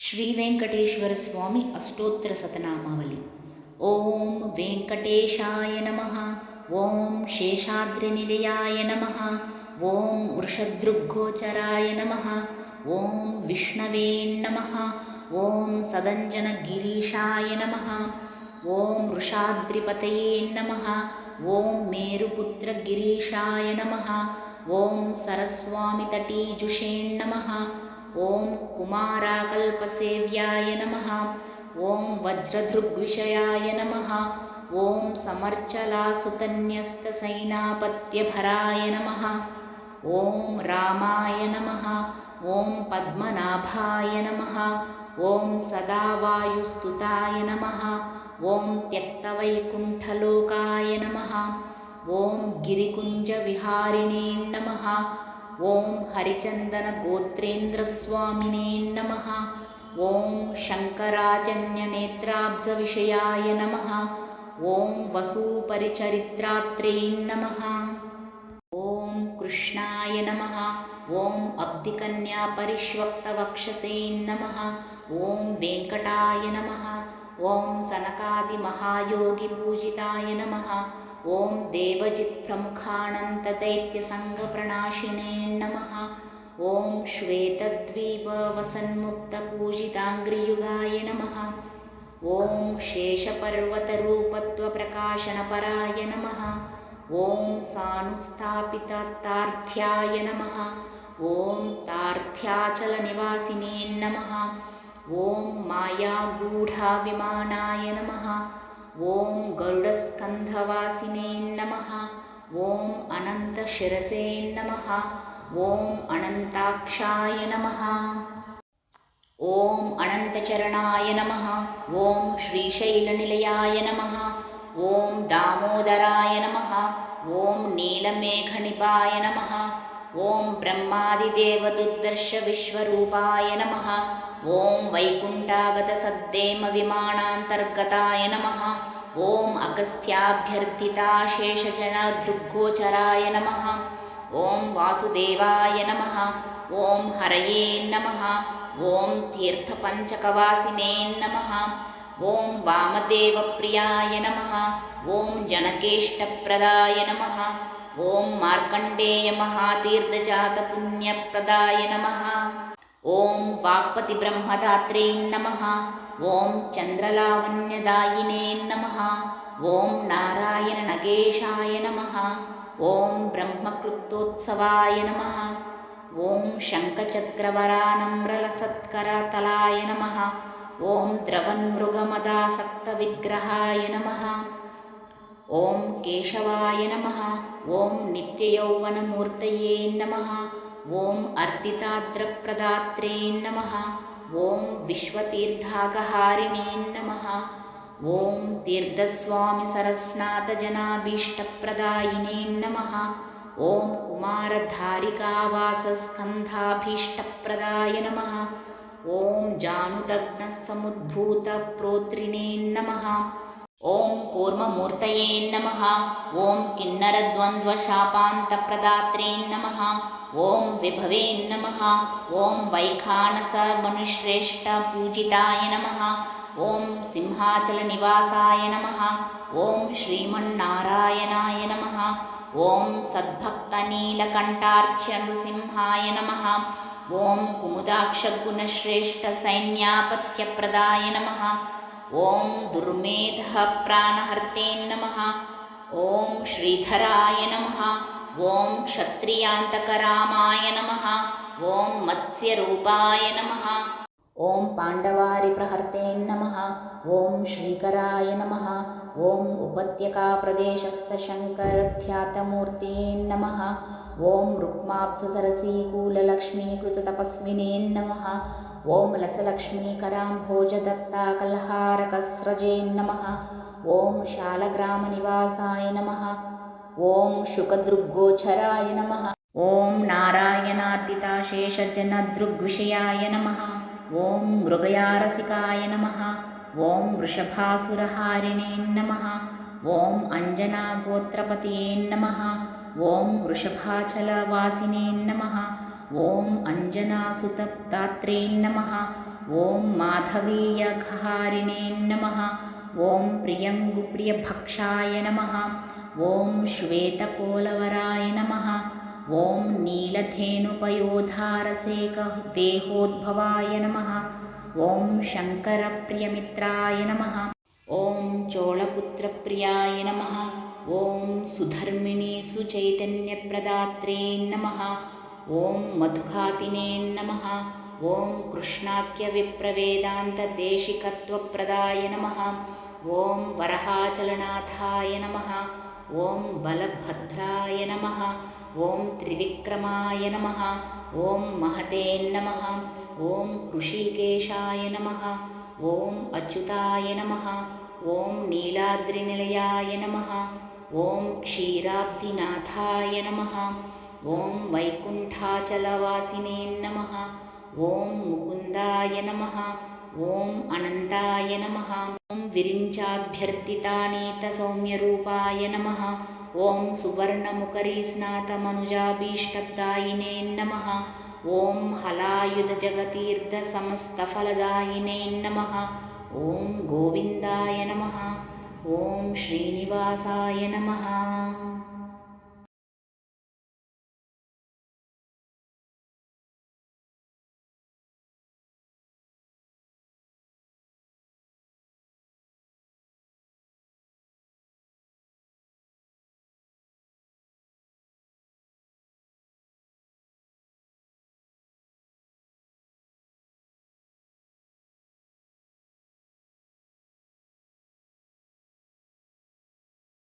ಶ್ರೀ ವೆಂಕಟೇಶ್ವರ ಸ್ವಾಮಿ ಅಷ್ಟೋತ್ತರ ಶತನಾಮಾವಳಿ. ಓಂ ವೆಂಕಟೇಶಾಯ ನಮಃ. ಓಂ ಶೇಷಾದ್ರಿನಿಲಯಾಯ ನಮಃ. ಓಂ ವೃಷದೃಗ್ಗೋಚರಾಯ ನಮಃ. ಓಂ ವಿಷ್ಣವೇ ನಮಃ. ಓಂ ಸದಂಜನಗಿರೀಶಾಯ ನಮಃ. ಓಂ ವೃಷಾದ್ರಿಪತಯೇ ನಮಃ. ಓಂ ಮೇರುಪುತ್ರಗಿರೀಶಾಯ ನಮಃ. ಓಂ ಸರಸ್ವಾಮಿತಟೀಜುಷೇ ನಮಃ. ಓಂ ಕುಮಾರಾಕಲ್ಪಸೇವ್ಯಾಯ ನಮಃ. ಓಂ ವಜ್ರಧೃಗ್ವಿಷಯಾಯ ನಮಃ. ಓಂ ಸಮರ್ಚಲಾಸುತನ್ಯಸ್ತಸೈನಾಪತ್ಯಭರಾಯ ನಮಃ. ಓಂ ರಾಮಾಯ ನಮಃ. ಓಂ ಪದ್ಮನಾಭಾಯ ನಮಃ. ಓಂ ಸದಾವಾಯುಸ್ತುತಾಯ ನಮಃ. ಓಂ ತ್ಯಕ್ತವೈಕುಂಠಲೋಕಾಯ ನಮಃ. ಓಂ ಗಿರಿಕುಂಜವಿಹಾರಿಣೇ ನಮಃ. ಓಂ ಹರಿಚಂದನಗೋತ್ರೇಂದ್ರಸ್ವಾಮಿನೇ ನಮಃ. ಓಂ ಶಂಕರಾಜನ್ಯನೇತ್ರಾಬ್ಜವಿಷಯಾಯ ನಮಃ. ಓಂ ವಸೂಪರಿಚರಿತ್ರಾತ್ರೇ ನಮಃ. ಓಂ ಕೃಷ್ಣಾಯ ನಮಃ. ಓಂ ಅಬ್ಧಿಕನ್ಯಾಪರಿಷ್ವಕ್ತವಕ್ಷಸೇ ನಮಃ. ಓಂ ವೆಂಕಟಾಯ ನಮಃ. ಓಂ ಸನಕಾದಿಮಹಾಯೋಗಿಪೂಜಿತಾಯ ನಮಃ. ಓಂ ದೇವಜಿತ್ಪ್ರಮುಖಾನಂತದೈತ್ಯಸಂಘಪ್ರಣಾಶಿನೇ ನಮಃ. ಓಂ ಶ್ವೇತದ್ವೀಪವಸನ್ಮುಕ್ತಪೂಜಿತಾಂಗ್ರಿಯುಗಾಯ ನಮಃ. ಓಂ ಶೇಷಪರ್ವತರೂಪತ್ವಪ್ರಕಾಶನಪರಾಯ ನಮಃ. ಓಂ ಸಾನುಸ್ಥಾಪಿತಾರ್ಥ್ಯಾಯ ನಮಃ. ಓಂ ತಾರ್ಥ್ಯಾಚಲನಿವಾಸಿನೇ ನಮಃ. ಓಂ ಮಾಯಾಗೂಢಾವಿಮಾನಾಯ ನಮಃ. ಓಂ ಗರುಡಸ್ಕಂಧವಾಸಿನೇ ನಮಃ. ಓಂ ಅನಂತಶಿರಸೇ ನಮಃ. ಓಂ ಅನಂತಾಕ್ಷಾಯ ನಮಃ. ಓಂ ಅನಂತಚರಣಾಯ ನಮಃ. ಓಂ ಶ್ರೀಶೈಲನಿಲಯಾಯ ನಮಃ. ಓಂ ದಾಮೋದರಾಯ ನಮಃ. ಓಂ ನೀಲಮೇಘನಿಪಾಯ ನಮಃ. ಓಂ ಬ್ರಹ್ಮಾದಿದೇವದುರ್ದರ್ಶ ವಿಶ್ವರೂಪಾಯ ನಮಃ. ಓಂ ವೈಕುಂಠಾಗತಸದ್ದೇಮ ವಿಮಾನಾಂತರ್ಗತಾಯ ನಮಃ. ಓಂ ಅಗಸ್ತ್ಯಾಭ್ಯರ್ಥಿತಾಶೇಷಜನದೃಗ್ಗೋಚರಾಯ ನಮಃ. ಓಂ ವಾಸುದೇವಾಯ ನಮಃ. ಓಂ ಹರಯೇ ನಮಃ. ಓಂ ತೀರ್ಥಪಂಚಕವಾಸಿನೇ ನಮಃ. ಓಂ ವಾಮದೇವಪ್ರಿಯಾಯ ನಮಃ. ಓಂ ಜನಕೇಷ್ಟಪ್ರದಾಯ ನಮಃ. ಓಂ ಮಾರ್ಕಂಡೇಯ ಮಹಾತೀರ್ಥಜಾತಪುಣ್ಯಪ್ರದಾಯ ನಮಃ. ಓಂ ವಾಕ್ಪತಿ ಬ್ರಹ್ಮದಾತ್ರೇ ನಮಃ. ಓಂ ಚಂದ್ರಲಾವಣ್ಯದಾಯಿನೇ ನಮಃ. ಓಂ ನಾರಾಯಣ ನಗೇಶಾಯ ನಮಃ. ಓಂ ಬ್ರಹ್ಮಕೃತ್ಯೋತ್ಸವಾಯ ನಮಃ. ಓಂ ಶಂಖಚಕ್ರವರಾನಮ್ರಲಸತ್ಕರತಲಾಯ ನಮಃ. ಓಂ ದ್ರವನ್ಮೃಗಮದಾಸಕ್ತವಿಗ್ರಹಾಯ ನಮಃ. ಓಂ ಕೇಶವಾಯ ನಮಃ. ಓಂ ನಿತ್ಯಯೌವನಮೂರ್ತಯೇ ನಮಃ. ಓಂ ಅರ್ದಿತಾದ್ರಪ್ರದಾತ್ರೇ ನಮಃ. ಓಂ ವಿಶ್ವತೀರ್ಥಾಗಹಾರಿಣೇ ನಮಃ. ಓಂ ತೀರ್ಥಸ್ವಾಮಿ ಸರಸ್ನಾಥಜನಾಭೀಷ್ಟಪ್ರದಾಯಿನೇ ನಮಃ. ಓಂ ಕುಮಾರಧಾರಿಕಾವಾಸಸ್ಕಂಧಾಭೀಷ್ಟಪ್ರದಾಯ ನಮಃ. ಓಂ ಜಾನುದಗ್ನಸಮುದ್ಭೂತಪ್ರೋತ್ರಿನೇ ನಮಃ. ಓಂ ಕೂರ್ಮಮೂರ್ತಯೇ ನಮಃ. ಓಂ ಕಿನ್ನರದ್ವಂದ್ವಶಾಪಾಂತಪ್ರದಾತ್ರೇ ನಮಃ. ಓಂ ವಿಭವೇ ನಮಃ. ಓಂ ವೈಖಾನಸಮನುಶ್ರೇಷ್ಠಪೂಜಿತಾಯ ನಮಃ. ಓಂ ಸಿಂಹಾಚಲನಿವಾಸಾಯ ನಮಃ. ಓಂ ಶ್ರೀಮನ್ನಾರಾಯಣಾಯ ನಮಃ. ಓಂ ಸದ್ಭಕ್ತನೀಲಕಂಠಾರ್ಚ್ಯನೃಸಿಂಹಾಯ ನಮಃ. ಓಂ ಕುಮುದಾಕ್ಷಗುಣಶ್ರೇಷ್ಠಸೈನ್ಯಾಪತ್ಯಪ್ರದಾಯ ನಮಃ. ಓಂ ದುರ್ಮೇಧಃಪ್ರಾಣಹರ್ತೆ ನಮಃ. ಓಂ ಶ್ರೀಧರಾಯ ನಮಃ. ಓಂ ಕ್ಷತ್ರಿಯಾಂತಕರಾಮಾಯ ನಮಃ. ಓಂ ಮತ್ಸ್ಯರೂಪಾಯ ನಮಃ. ಓಂ ಪಾಂಡವಾರಿಪ್ರಹರ್ತೆ ನಮಃ. ಓಂ ಶ್ರೀಕರಾಯ ನಮಃ. ಓಂ ಉಪತ್ಯಕಾಪ್ರದೇಶಸ್ಥಶಂಕರಖ್ಯಾತಮೂರ್ತಿಯೇ ನಮಃ. ಓಂ ರುಕ್ಮಾಬ್ಜಸರಸೀಕೂಲಲಕ್ಷ್ಮೀಕೃತತಪಸ್ವಿನೇ ನಮಃ. ಓಂ ಲಸಲಕ್ಷ್ಮೀಕರಾಂಭೋಜದತ್ತಾಕಲ್ಹಾರಕಸ್ರಜೇ ನಮಃ. ಓಂ ಶಾಲಗ್ರಾಮನಿವಾಸಾಯ ನಮಃ. ಓಂ ಶುಕದೃಗ್ಗೋಚರಾಯ ನಮಃ. ಓಂ ನಾರಾಯಣಾರ್ದಿತಾಶೇಷಜನದೃಗ್ವಿಷಯಾಯ ನಮಃ. ಓಂ ಮೃಗಯಾರಸಿಕಾಯ ನಮಃ. ಓಂ ವೃಷಭಾಸುರಹಾರಿಣೇ ನಮಃ. ಓಂ ಅಂಜನಾಗೋತ್ರಪತಿಯೇ ನಮಃ. ಓಂ ವೃಷಭಾಚಲವಾಸಿನೇ ನಮಃ. ಓಂ ಅಂಜನಾಸುತದಾತ್ರೇ ನಮಃ. ॐ माधवीयघहारिणे नमः। ॐ प्रियङ्गुप्रियभक्षाय नमः। ॐ श्वेतकोलवराय नमः। ॐ नीलधेनुपयोधारसेकदेहोद्भवाय नमः। ॐ शङ्करप्रियमित्राय नमः। ॐ चोळपुत्रप्रियाय नमः। ॐ सुधर्मिणी सुचैतन्यप्रदात्रे नमः। ॐ मधुघातिने नमः। ॐ कृष्णाख्यविप्रवेदान्तदेशिकत्वप्रदाय नमः। ॐ वरहाचलनाथाय नमः। ॐ बलभद्राय नमः। ॐ त्रिविक्रमाय नमः। ॐ महते नमः। ॐ ऋषिकेशाय नमः। ॐ अच्युताय नमः। ॐ नीलाद्रिनिलयाय नमः। ॐ क्षीराब्धिनाथाय नमः। ॐ वैकुण्ठाचलवासिने नमः। ॐ मुकुन्दाय नमः। ॐ अनन्ताय नमः। ॐ विरिञ्चाभ्यर्थितानीतसौम्यरूपाय नमः। ॐ सुवर्णमुखरीस्नातमनुजाभीष्टदायिने नमः। ॐ हलायुधजगतीर्धसमस्तफलदायिने नमः। ॐ गोविन्दाय नमः। ॐ श्रीनिवासाय नमः।